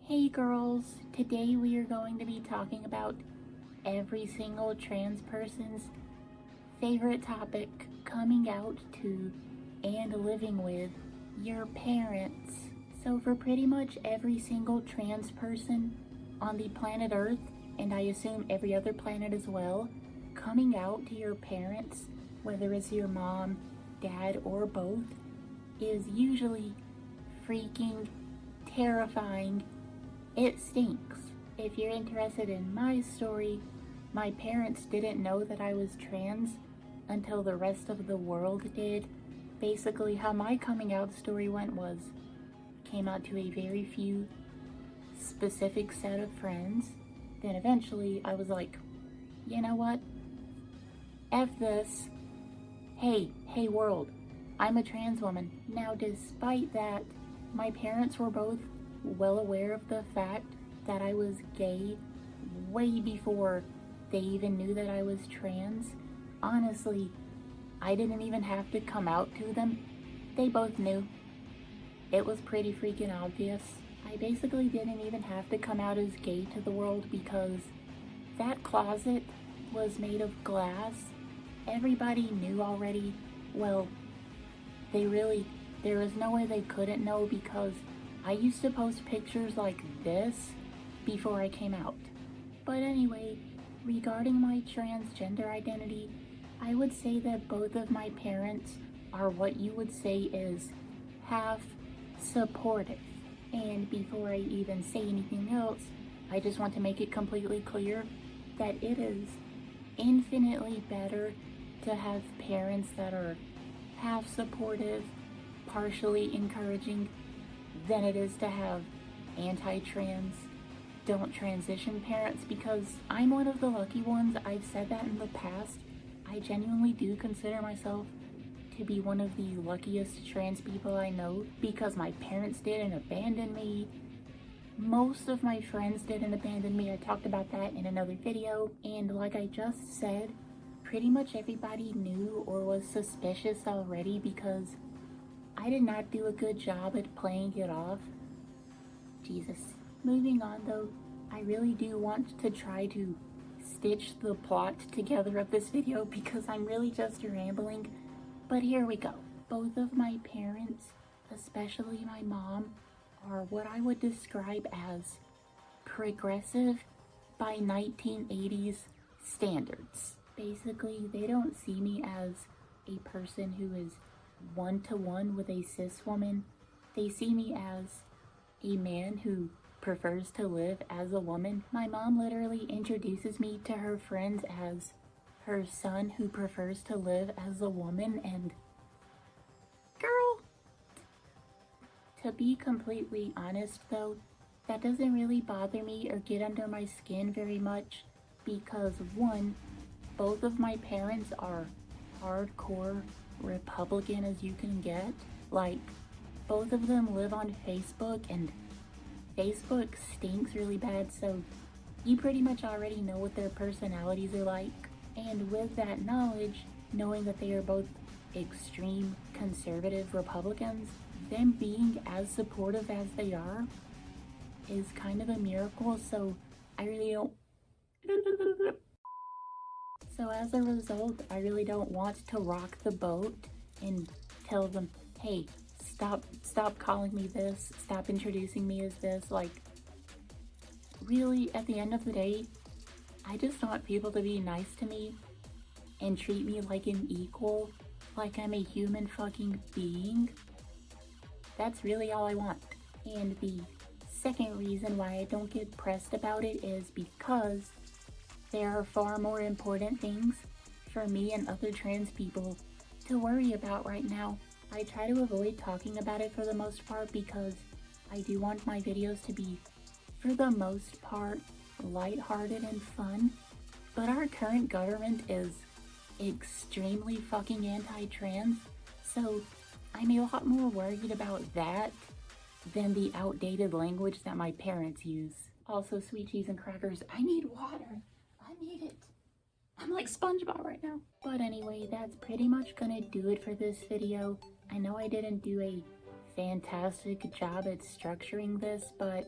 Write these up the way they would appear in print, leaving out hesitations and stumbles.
Hey girls, today we are going to be talking about every single trans person's favorite topic, coming out to and living with your parents. So for pretty much every single trans person on the planet Earth, and I assume every other planet as well, coming out to your parents, whether it's your mom, dad, or both, is usually freaking terrifying. It stinks. If you're interested in my story, my parents didn't know that I was trans until the rest of the world did. Basically, how my coming out story went was, came out to a very few specific set of friends. Then eventually I was like, you know what? F this. Hey world, I'm a trans woman. Now, despite that, my parents were both well aware of the fact that I was gay way before they even knew that I was trans. Honestly, I didn't even have to come out to them. They both knew. It was pretty freaking obvious. I basically didn't even have to come out as gay to the world because that closet was made of glass. Everybody knew already. Well, there was no way they couldn't know because I used to post pictures like this before I came out. But anyway, regarding my transgender identity, I would say that both of my parents are what you would say is half supportive. And before I even say anything else, I just want to make it completely clear that it is infinitely better to have parents that are half supportive, partially encouraging, than it is to have anti-trans, don't transition parents, because I'm one of the lucky ones. I've said that in the past. I genuinely do consider myself to be one of the luckiest trans people I know because my parents didn't abandon me. Most of my friends didn't abandon me. I talked about that in another video. And like I just said, pretty much everybody knew or was suspicious already because I did not do a good job at playing it off. Jesus. Moving on though, I really do want to try to stitch the plot together of this video because I'm really just rambling. But here we go. Both of my parents, especially my mom, are what I would describe as progressive by 1980s standards. Basically, they don't see me as a person who is one-to-one with a cis woman. They see me as a man who prefers to live as a woman. My mom literally introduces me to her friends as her son who prefers to live as a woman, and girl, to be completely honest though, that doesn't really bother me or get under my skin very much because one, both of my parents are hardcore Republican as you can get. Like, both of them live on Facebook, and Facebook stinks really bad, so you pretty much already know what their personalities are like. And with that knowledge, knowing that they are both extreme conservative Republicans, them being as supportive as they are is kind of a miracle, so I really don't So as a result, I really don't want to rock the boat and tell them, hey, stop calling me this, stop introducing me as this. Like, really, at the end of the day, I just want people to be nice to me and treat me like an equal, like I'm a human fucking being. That's really all I want. And the second reason why I don't get pressed about it is because there are far more important things for me and other trans people to worry about right now. I try to avoid talking about it for the most part because I do want my videos to be, for the most part, lighthearted and fun. But our current government is extremely fucking anti-trans, so I'm a lot more worried about that than the outdated language that my parents use. Also, sweet cheese and crackers. I need water. I need it. I'm like SpongeBob right now. But anyway, that's pretty much gonna do it for this video. I know I didn't do a fantastic job at structuring this, but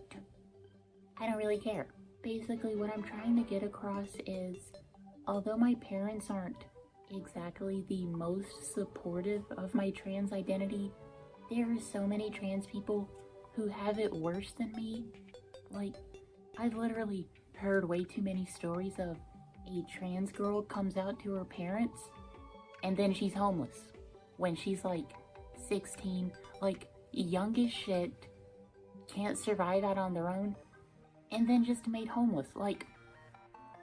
I don't really care. Basically, what I'm trying to get across is, although my parents aren't exactly the most supportive of my trans identity, there are so many trans people who have it worse than me. Like, I've literally heard way too many stories of a trans girl comes out to her parents and then she's homeless when she's like 16, like young as shit, can't survive out on their own, and then just made homeless. Like,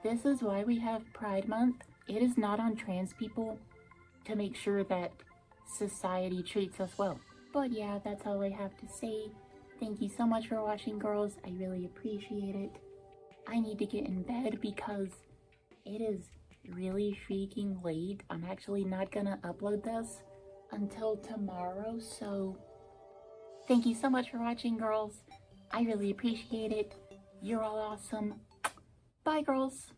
this is why we have Pride Month. It is not on trans people to make sure that society treats us well. But yeah, that's all I have to say. Thank you so much for watching, girls. I really appreciate it. I need to get in bed because it is really freaking late. I'm actually not gonna upload this until tomorrow, so thank you so much for watching, girls. I really appreciate it. You're all awesome. Bye, girls.